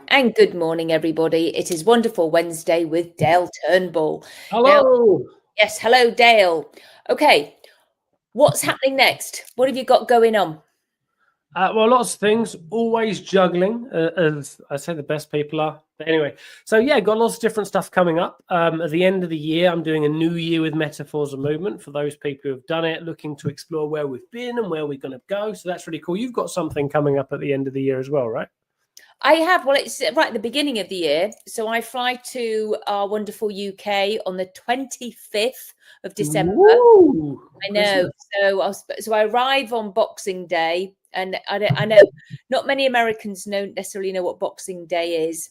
And good morning, everybody. It is Wonderful Wednesday with Dale Turnbull. Now, Hello. yes, hello, Dale. Okay, what's happening next? What have you got going on? Well, lots of things. Always juggling, as I say, the best people are. But anyway, so yeah, got lots of different stuff coming up. At the end of the year, I'm doing a new year with metaphors of movement for those people who have done it, looking to explore where we've been and where we're going to go. So that's really cool. You've got something coming up at the end of the year as well, right? I have. Well, it's right at the beginning of the year. So I fly to our wonderful UK on the 25th of December. Woo! I know. So I arrive on Boxing Day. And I know not many Americans necessarily know what Boxing Day is.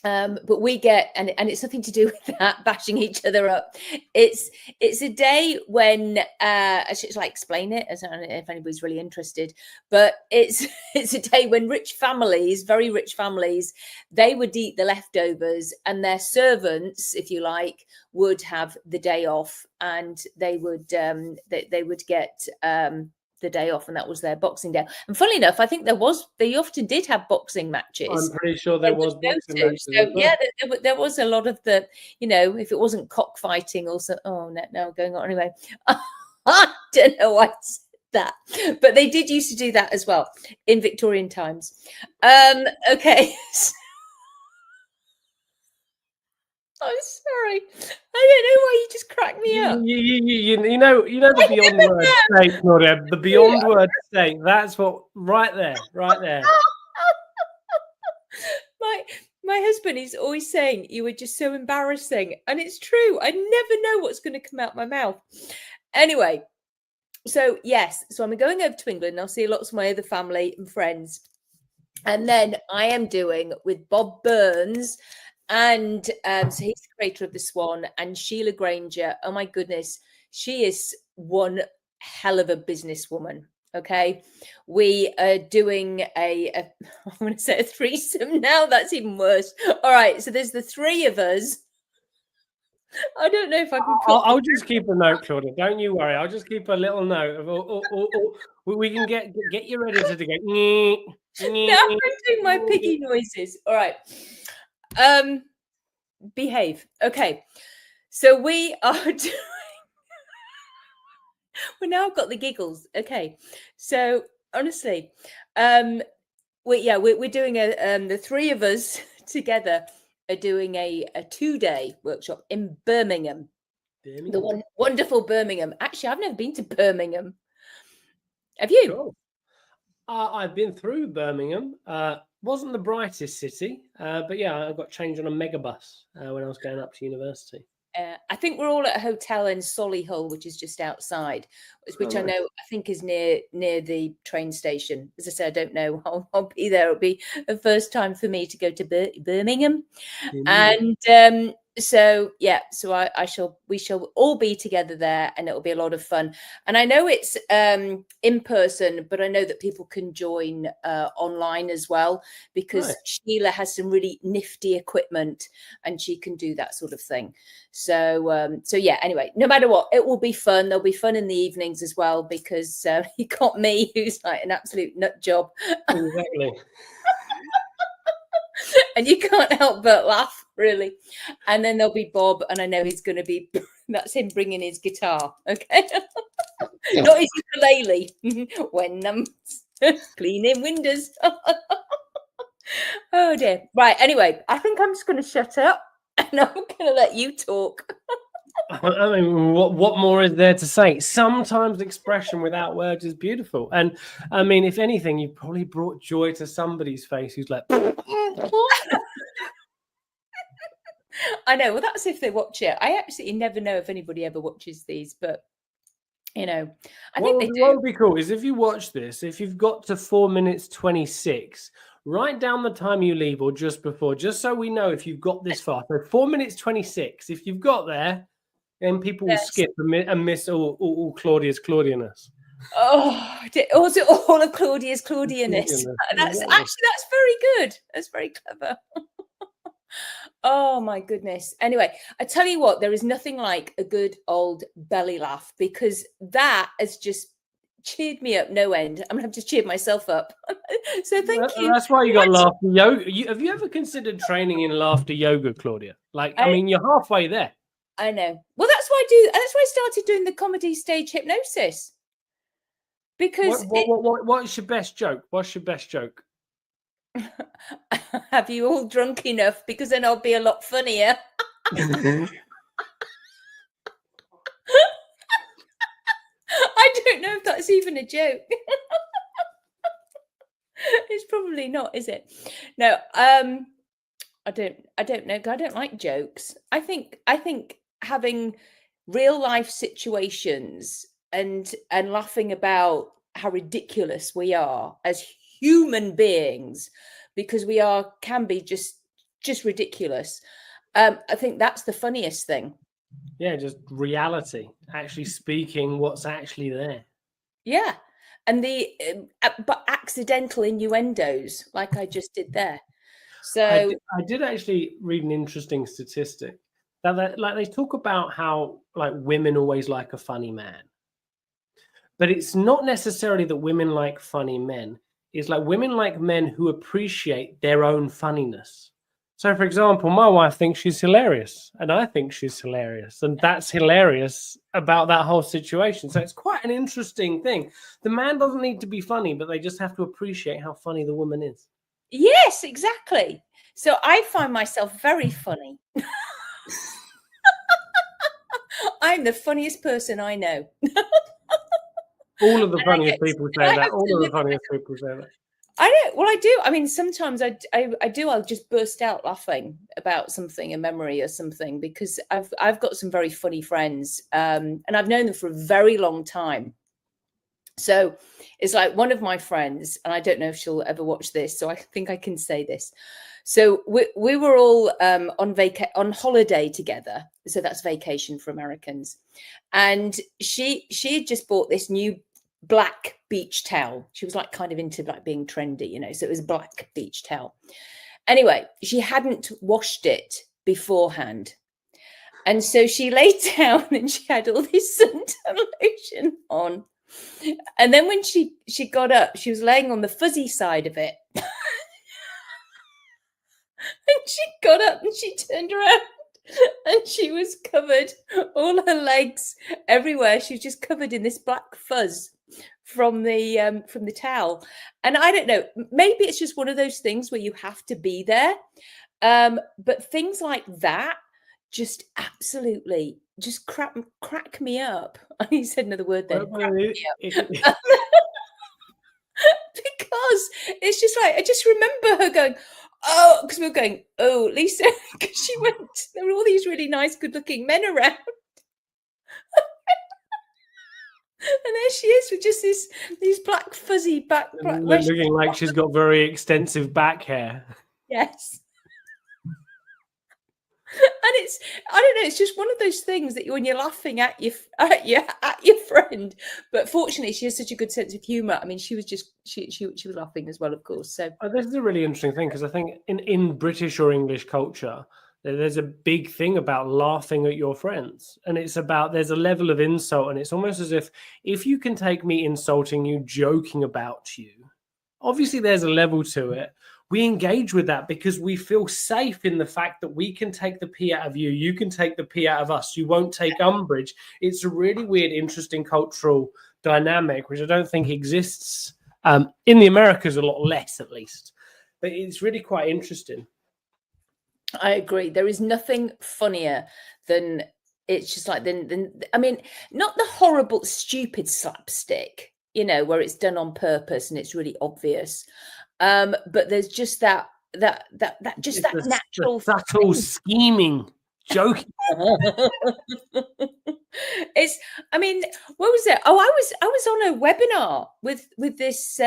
But we get, and it's nothing to do with that bashing each other up. It's a day when I should like explain it. I don't know if anybody's really interested, but it's a day when rich families, very rich families, they would eat the leftovers, and their servants, if you like, would have the day off, and they would get the day off, and that was their Boxing Day. And funnily enough, I think they often did have boxing matches. I'm pretty sure They there was would go boxing to. matches So as well. yeah, there was a lot of the, if it wasn't cockfighting, also, no, going on anyway. I don't know why I said that, but they did used to do that as well in Victorian times. Okay. I'm sorry. I don't know why you just cracked me up. You know the beyond word state, Claudia. The beyond word state. That's what right there. My husband is always saying you were just so embarrassing, and it's true. I never know what's going to come out my mouth. Anyway, so yes, so I'm going over to England. I'll see lots of my other family and friends, and then I am doing with Bob Burns, and so he's the creator of the Swan, and Sheila Granger. Oh my goodness, she is one hell of a businesswoman. Okay, we are doing I'm going to say a threesome now. That's even worse. All right, so there's the three of us. I don't know if I can. I'll just keep a note, Claudia. Don't you worry. I'll just keep a little note of. We can get your editor to go. Now I'm doing my piggy noises. All right. Behave. Okay. So we are doing. Well, now I've got the giggles. Okay. So honestly, we're doing the three of us together are doing a 2-day workshop in Birmingham. The wonderful Birmingham. Actually, I've never been to Birmingham. Have you? Cool. I've been through Birmingham. Wasn't the brightest city, but yeah, I got changed on a megabus when I was going up to university. I think we're all at a hotel in Solihull, which is just outside, which I know I think is near the train station. As I said, I don't know. I'll be there. It'll be the first time for me to go to Birmingham, and so we shall all be together there, and it'll be a lot of fun. And I know it's in person, but I know that people can join online as well, because Sheila has some really nifty equipment, and she can do that sort of thing. So yeah. Anyway, no matter what, it will be fun. There'll be fun in the evenings as well, because you got me, who's like an absolute nut job. Exactly. And you can't help but laugh, really. And then there'll be Bob, and I know he's going to be, that's him bringing his guitar, okay? Not his ukulele, when I'm cleaning windows. Oh, dear. Right, anyway, I think I'm just going to shut up, and I'm going to let you talk. I mean, what more is there to say? Sometimes expression without words is beautiful. And I mean, if anything, you probably brought joy to somebody's face who's like... I know. Well, that's if they watch it. I actually never know if anybody ever watches these, but I think they do. What would be cool is if you watch this, if you've got to 4 minutes 26, write down the time you leave or just before, just so we know if you've got this far. So 4 minutes 26, if you've got there, then people will skip and miss all Claudia's Claudianess. Oh, also all of Claudia's Claudianess. That's very good. That's very clever. Oh my goodness. Anyway, I tell you what, there is nothing like a good old belly laugh, because that is just, cheered me up no end. I mean, I've just cheered myself up. So thank you. That's why you got laughter yoga. Have you ever considered training in laughter yoga, Claudia? Like, I mean, you're halfway there. I know. Well, that's why I do. That's why I started doing the comedy stage hypnosis. Because what's your best joke? What's your best joke? Have you all drunk enough? Because then I'll be a lot funnier. I don't know if that's even a joke. It's probably not, is it? No, I don't know. I don't like jokes. I think having real life situations and laughing about how ridiculous we are as human beings, because we can be just ridiculous. I think that's the funniest thing. Yeah, just reality, actually speaking what's actually there. Yeah. And but accidental innuendos, like I just did there. So I did actually read an interesting statistic that like they talk about how like women always like a funny man, but it's not necessarily that women like funny men. It's like women like men who appreciate their own funniness. So, for example, my wife thinks she's hilarious, and I think she's hilarious, and that's hilarious about that whole situation. So it's quite an interesting thing. The man doesn't need to be funny, but they just have to appreciate how funny the woman is. Yes, exactly. So I find myself very funny. I'm the funniest person I know. All of the funniest people say that. All of the funniest people say that. I don't. Well, I do. I mean, sometimes I do. I'll just burst out laughing about something, a memory or something, because I've got some very funny friends, and I've known them for a very long time. So it's like one of my friends, and I don't know if she'll ever watch this, so I think I can say this. So we were all on holiday together. So that's vacation for Americans, and she had just bought this new black beach towel. She was like kind of into like being trendy, you know, so it was black beach towel. Anyway, she hadn't washed it beforehand, and so she laid down and she had all this suntan lotion on, and then when she got up, she was laying on the fuzzy side of it. And she got up and she turned around and she was covered, all her legs, everywhere. She was just covered in this black fuzz from the towel. And I don't know, maybe it's just one of those things where you have to be there. But things like that just absolutely just crack me up. He said another word then. Because it's just like, I just remember her going, oh, because we were going, oh, Lisa, because she went, there were all these really nice, good looking men around. And there she is with just these black fuzzy back. Looking like she's got very extensive back hair. Yes. And it's, I don't know, it's just one of those things that when you're laughing at your friend, but fortunately she has such a good sense of humor. I mean, she was laughing as well, of course. So this is a really interesting thing, because I think in British or English culture, there's a big thing about laughing at your friends, and it's about, there's a level of insult, and it's almost as if you can take me insulting you, joking about you, obviously there's a level to it. We engage with that because we feel safe in the fact that we can take the pee out of you, you can take the pee out of us, you won't take umbrage. It's a really weird, interesting cultural dynamic, which I don't think exists in the Americas, a lot less at least. But it's really quite interesting. I agree. There is nothing funnier than, it's just like, I mean, not the horrible, stupid slapstick, you know, where it's done on purpose and it's really obvious. But there's just that natural, subtle scheming, joking. It's, I mean, what was it? Oh, I was on a webinar with this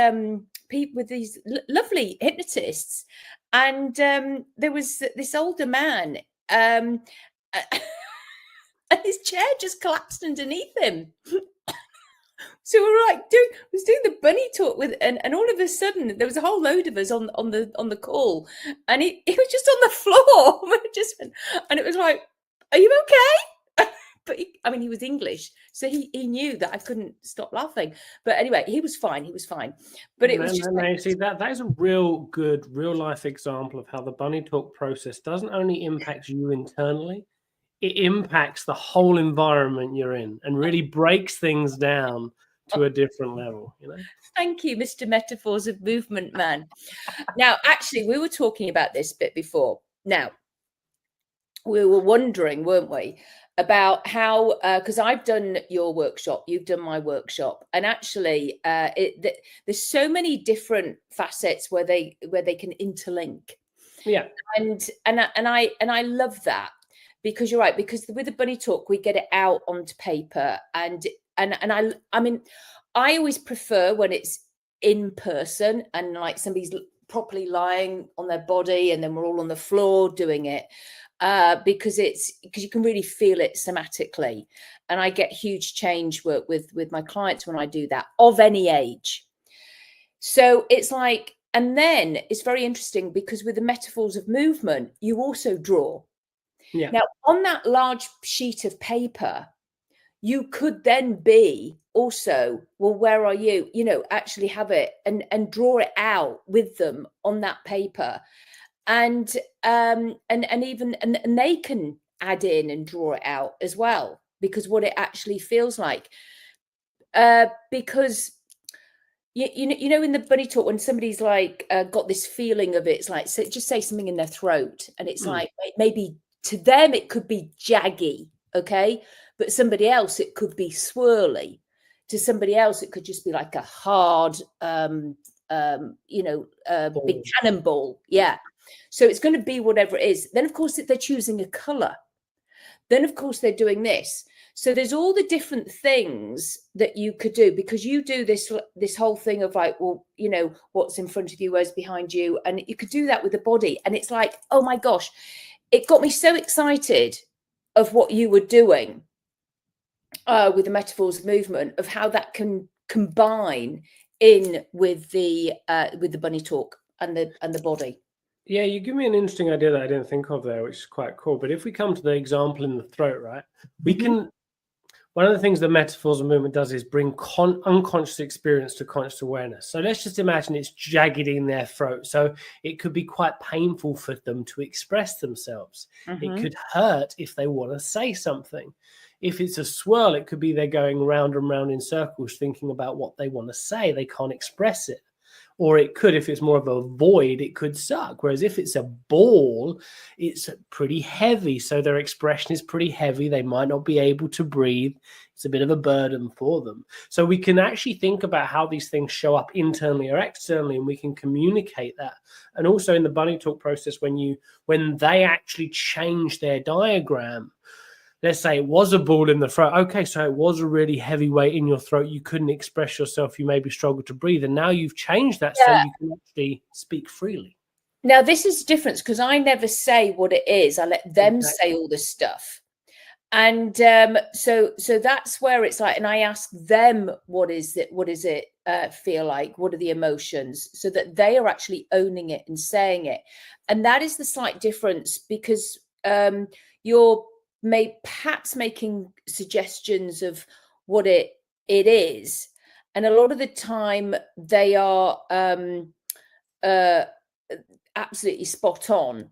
people, with these lovely hypnotists, and there was this older man, and his chair just collapsed underneath him. So we were like doing the bunny talk with, and all of a sudden there was a whole load of us on the call, and he was just on the floor. We just went, and it was like, "Are you okay?" but he was English, so he knew that I couldn't stop laughing. But anyway, he was fine. But it was just see that is a real good real life example of how the bunny talk process doesn't only impact you internally, it impacts the whole environment you're in and really breaks things down to a different level, you know. Thank you, Mr. Metaphors of Movement Man. Now, actually, we were talking about this bit before. Now, we were wondering, weren't we, about how, because I've done your workshop, you've done my workshop, and actually, there's so many different facets where they can interlink. Yeah, and I love that, because you're right. Because with the bunny talk, we get it out onto paper, and I mean, I always prefer when it's in person and like somebody's properly lying on their body, and then we're all on the floor doing it. Because you can really feel it somatically, and I get huge change work with my clients when I do that, of any age. So it's like, and then it's very interesting because with the metaphors of movement, you also draw. Yeah. Now, on that large sheet of paper, you could then be also, well, where are you? You know, actually have it and draw it out with them on that paper. And even they can add in and draw it out as well, because what it actually feels like, because you know in the bunny talk, when somebody's like got this feeling of it, it's like, so just say something in their throat, and it's like, maybe to them it could be jaggy, okay, but somebody else it could be swirly. To somebody else it could just be like a hard big cannonball. Yeah. So it's going to be whatever it is. Then, of course, they're choosing a color. Then, of course, they're doing this. So there's all the different things that you could do, because you do this whole thing of like, well, you know, what's in front of you, where's behind you. And you could do that with the body. And it's like, oh, my gosh, it got me so excited of what you were doing with the metaphors of movement, of how that can combine in with the bunny talk and the body. Yeah, you give me an interesting idea that I didn't think of there, which is quite cool. But if we come to the example in the throat, right, we can, one of the things that metaphors of movement does is bring unconscious experience to conscious awareness. So let's just imagine it's jagged in their throat. So it could be quite painful for them to express themselves. It could hurt if they want to say something. If it's a swirl, it could be they're going round and round in circles thinking about what they want to say. They can't express it. Or it could, if it's more of a void, it could suck. Whereas if it's a ball, it's pretty heavy. So their expression is pretty heavy. They might not be able to breathe. It's a bit of a burden for them. So we can actually think about how these things show up internally or externally, and we can communicate that. And also in the bunny talk process, when they actually change their diagram, let's say it was a ball in the throat. Okay, so it was a really heavy weight in your throat. You couldn't express yourself. You maybe struggled to breathe. And now you've changed that so you can actually speak freely. Now, this is different because I never say what it is. I let them say all this stuff. And so that's where it's like, and I ask them, what is it feel like? What are the emotions? So that they are actually owning it and saying it. And that is the slight difference, because you're perhaps making suggestions of what it is, and a lot of the time they are absolutely spot on,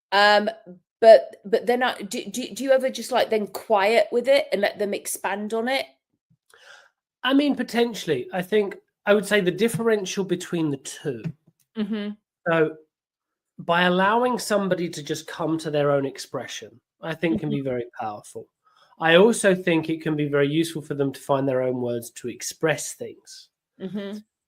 but then do you ever just like then quiet with it and let them expand on it? I mean, potentially. I think I would say the differential between the two. So by allowing somebody to just come to their own expression, I think can be very powerful. I also think it can be very useful for them to find their own words to express things.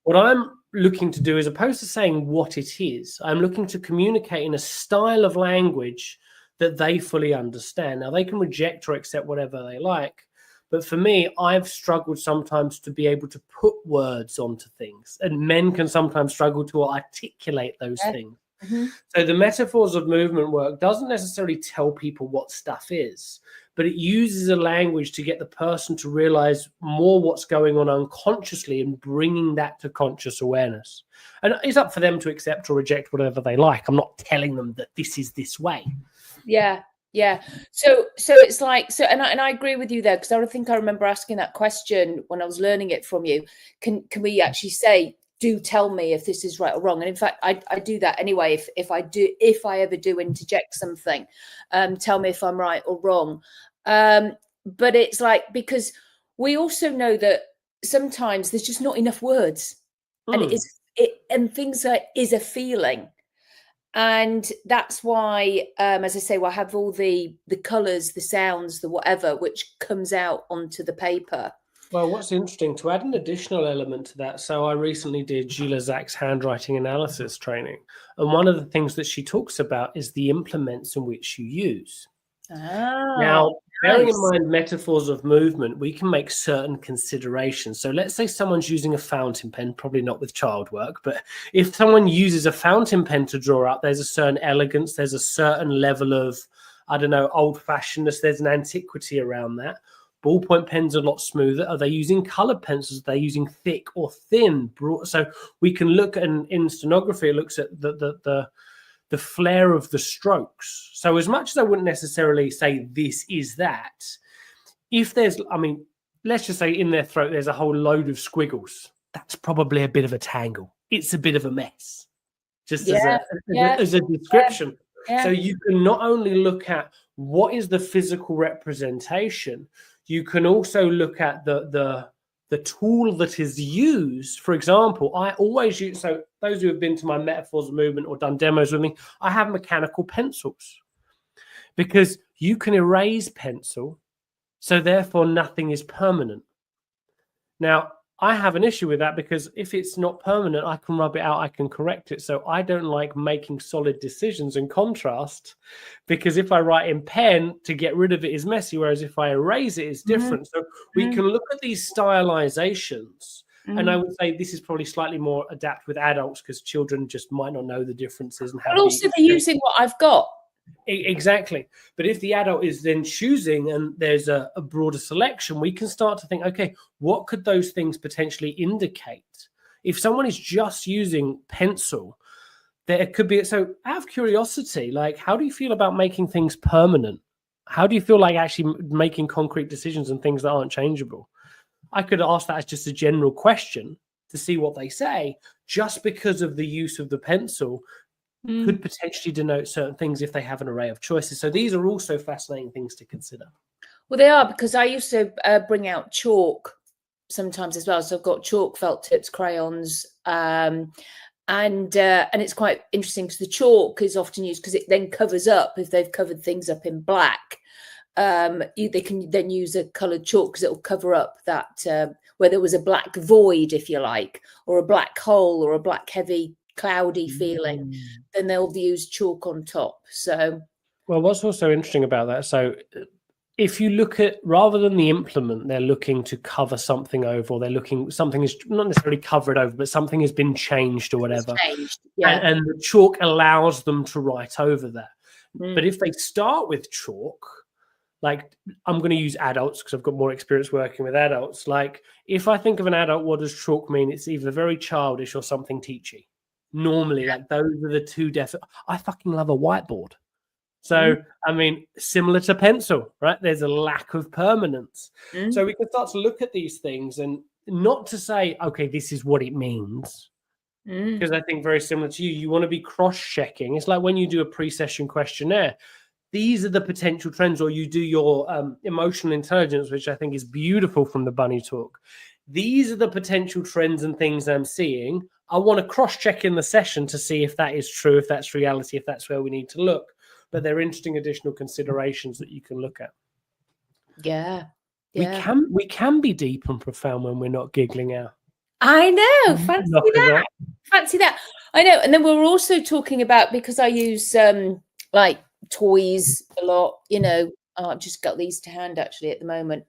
What I'm looking to do, as opposed to saying what it is, I'm looking to communicate in a style of language that they fully understand. Now, they can reject or accept whatever they like, but for me, I've struggled sometimes to be able to put words onto things, and men can sometimes struggle to articulate those things. So the metaphors of movement work doesn't necessarily tell people what stuff is, but it uses a language to get the person to realize more what's going on unconsciously and bringing that to conscious awareness. And it's up for them to accept or reject whatever they like. I'm not telling them that this is this way. Yeah. Yeah. So it's like, so, and I agree with you there, because I think I remember asking that question when I was learning it from you. Can we actually say, do tell me if this is right or wrong? And in fact, I do that anyway. If I ever do interject something, tell me if I'm right or wrong. But it's like, because we also know that sometimes there's just not enough words, and things is a feeling. And that's why, as I say, we'll have all the colors, the sounds, the whatever, which comes out onto the paper. Well, what's interesting, to add an additional element to that, so I recently did Gila Zach's handwriting analysis training, and one of the things that she talks about is the implements in which you use. Now, bearing in mind metaphors of movement, we can make certain considerations. So let's say someone's using a fountain pen, probably not with child work, but if someone uses a fountain pen to draw up, there's a certain elegance, there's a certain level of, I don't know, old-fashionedness, there's an antiquity around that. Ballpoint pens are a lot smoother. Are they using colored pencils? Are they using thick or thin? Broad? So we can look at, in stenography, it looks at the flare of the strokes. So as much as I wouldn't necessarily say this is that, if there's, I mean, let's just say in their throat there's a whole load of squiggles, that's probably a bit of a tangle. It's a bit of a mess, just as a description. Yeah. So you can not only look at what is the physical representation, you can also look at the tool that is used. For example, I always use, so those who have been to my Metaphors of Movement or done demos with me, I have mechanical pencils, because you can erase pencil, so therefore nothing is permanent. Now, I have an issue with that, because if it's not permanent, I can rub it out, I can correct it. So I don't like making solid decisions. In contrast, because if I write in pen, to get rid of it is messy, whereas if I erase it, it's different. So we can look at these stylizations. And I would say this is probably slightly more adapt with adults, because children just might not know the differences. And but also they're using what I've got. Exactly. But if the adult is then choosing and there's a broader selection, we can start to think, okay, what could those things potentially indicate? If someone is just using pencil, there could be, so out of curiosity, like, how do you feel about making things permanent? How do you feel like actually making concrete decisions and things that aren't changeable? I could ask that as just a general question to see what they say, just because of the use of the pencil could potentially denote certain things if they have an array of choices. So these are also fascinating things to consider. Well, they are, because I used to bring out chalk sometimes as well. So I've got chalk, felt tips, crayons, and it's quite interesting, because the chalk is often used because it then covers up, if they've covered things up in black. They can then use a coloured chalk, because it will cover up that where there was a black void, if you like, or a black hole, or a black heavy cloudy feeling, then they'll use chalk on top. So, well, what's also interesting about that, so if you look at, rather than the implement, they're looking to cover something over, or they're looking, something is not necessarily covered over, but something has been changed or whatever. And the chalk allows them to write over that. But if they start with chalk, like, I'm going to use adults because I've got more experience working with adults. Like, if I think of an adult, what does chalk mean? It's either very childish or something teachy. Normally, like, those are the two I fucking love a whiteboard. So, I mean, similar to pencil, right? There's a lack of permanence. So we can start to look at these things, and not to say, okay, this is what it means. Because I think very similar to you, you want to be cross-checking. It's like when you do a pre-session questionnaire. These are the potential trends, or you do your emotional intelligence, which I think is beautiful from the bunny talk. These are the potential trends and things I'm seeing. I want to cross-check in the session to see if that is true, if that's reality, if that's where we need to look. But they're interesting additional considerations that you can look at. Yeah. We can be deep and profound when we're not giggling out. I know. Fancy that. I know. And then we're also talking about, because I use like toys a lot, you know. I've just got these to hand actually at the moment.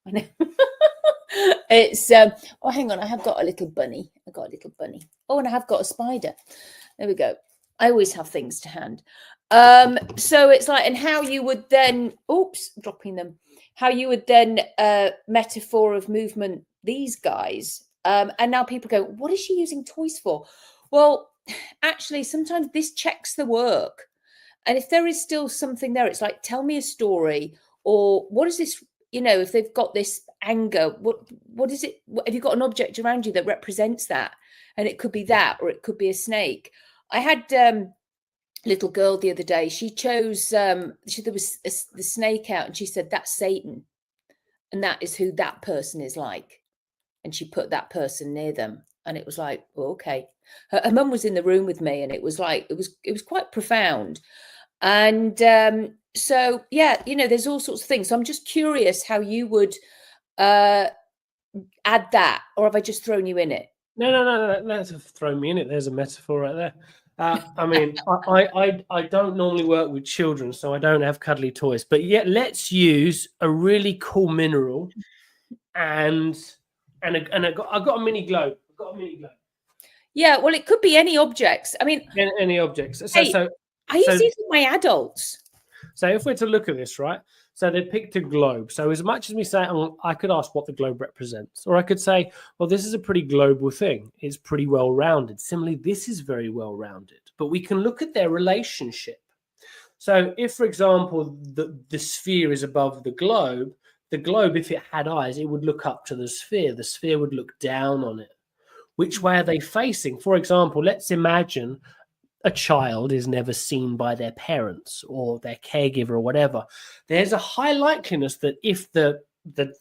I know. It's oh, hang on, I have got a little bunny. Oh, and I have got a spider. There we go. I always have things to hand. So it's like, and how you would then, dropping them, how you would then metaphor of movement these guys. And now people go, what is she using toys for? Well, actually, sometimes this checks the work. And if there is still something there, it's like, tell me a story, or what is this, if they've got this anger, what is it? Have you got an object around you that represents that? And it could be that, or it could be a snake. I had a little girl the other day. She chose, there was the snake out, and she said, that's Satan. And that is who that person is like. And she put that person near them. And it was like, oh, okay. Her mum was in the room with me, and it was like, it was quite profound. And so, yeah, there's all sorts of things. So I'm just curious how you would add that, or have I just thrown you in it? No, that's thrown me in it. There's a metaphor right there. I mean, I don't normally work with children, so I don't have cuddly toys. But yet, let's use a really cool mineral, and I've got a mini globe. I've got a mini globe. Yeah, well, it could be any objects. I mean, any objects. I use these with my adults. So if we're to look at this, right? So they picked a globe. So as much as we say, I could ask what the globe represents, or I could say, well, this is a pretty global thing. It's pretty well rounded. Similarly, this is very well rounded. But we can look at their relationship. So if, for example, the sphere is above the globe, if it had eyes, it would look up to the sphere. The sphere would look down on it. Which way are they facing? For example, let's imagine a child is never seen by their parents or their caregiver or whatever. There's a high likeliness that if the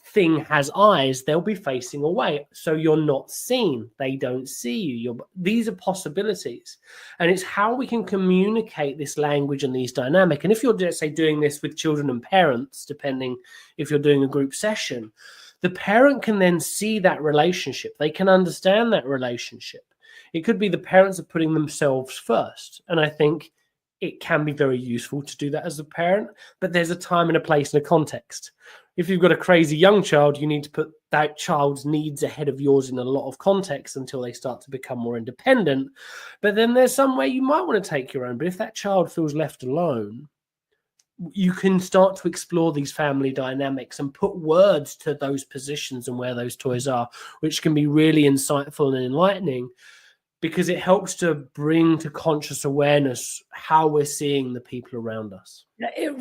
thing has eyes, they'll be facing away. So you're not seen. They don't see you. These are possibilities. And it's how we can communicate this language and these dynamic. And if you're, let's say, doing this with children and parents, depending if you're doing a group session, the parent can then see that relationship. They can understand that relationship. It could be the parents are putting themselves first. And I think it can be very useful to do that as a parent, but there's a time and a place and a context. If you've got a crazy young child, you need to put that child's needs ahead of yours in a lot of context until they start to become more independent. But then there's some way you might want to take your own. But if that child feels left alone, you can start to explore these family dynamics and put words to those positions and where those toys are, which can be really insightful and enlightening, because it helps to bring to conscious awareness how we're seeing the people around us. It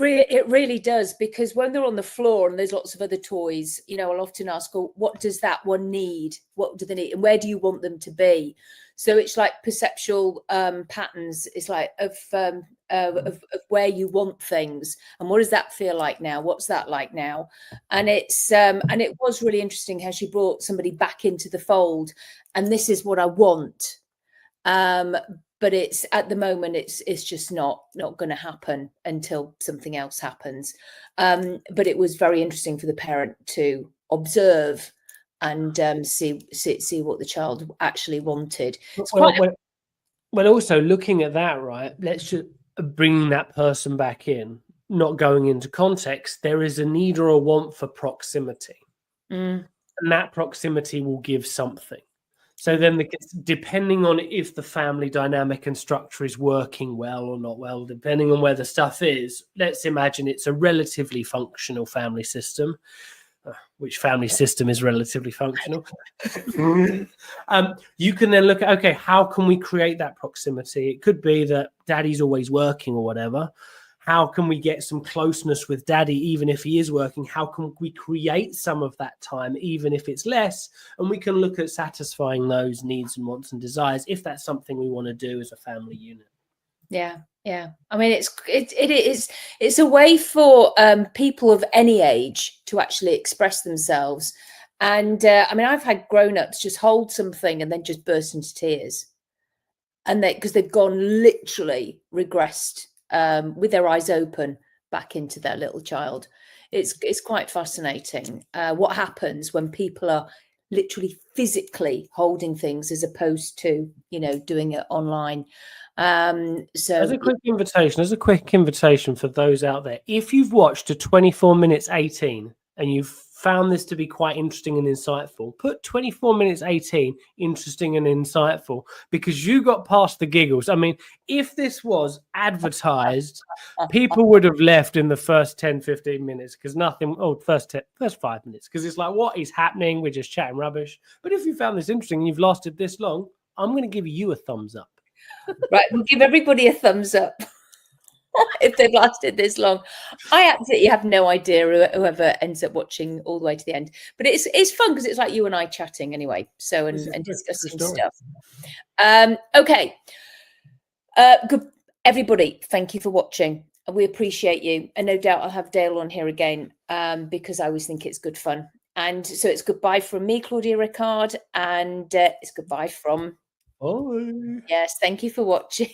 really does, because when they're on the floor and there's lots of other toys, I'll often ask, oh, what does that one need? What do they need? And where do you want them to be? So it's like perceptual patterns. It's like of where you want things, and what does that feel like now? What's that like now? And it's and it was really interesting how she brought somebody back into the fold, and this is what I want. But it's at the moment it's just not going to happen until something else happens. But it was very interesting for the parent to observe and see what the child actually wanted. Well, also looking at that, right? Let's just bring that person back in, not going into context. There is a need or a want for proximity, and that proximity will give something. So then, depending on if the family dynamic and structure is working well or not well, depending on where the stuff is, let's imagine it's a relatively functional family system. Which family system is relatively functional? You can then look at, okay, how can we create that proximity? It could be that daddy's always working or whatever. How can we get some closeness with daddy, even if he is working? How can we create some of that time, even if it's less? And we can look at satisfying those needs and wants and desires, if that's something we want to do as a family unit. Yeah. I mean, it's a way for people of any age to actually express themselves. And I mean, I've had grown-ups just hold something and then just burst into tears, and because they've gone literally regressed with their eyes open back into their little child. It's quite fascinating what happens when people are literally physically holding things as opposed to doing it online. So as a quick invitation for those out there, if you've watched a 24 minutes 18 and you've found this to be quite interesting and insightful, put 24 minutes 18 interesting and insightful, because you got past the giggles. I mean, if this was advertised, people would have left in the first 10-15 minutes, because first 5 minutes, because it's like, what is happening? We're just chatting rubbish. But if you found this interesting and you've lasted this long, I'm going to give you a thumbs up. Right, we'll give everybody a thumbs up. if they've lasted this long. I absolutely have no idea whoever ends up watching all the way to the end. But it's fun because it's like you and I chatting anyway. So and discussing stuff. Okay. Good, everybody. Thank you for watching. We appreciate you, and no doubt I'll have Dale on here again because I always think it's good fun. And so it's goodbye from me, Claudia Rickard, and it's goodbye from. Oh. Yes, thank you for watching.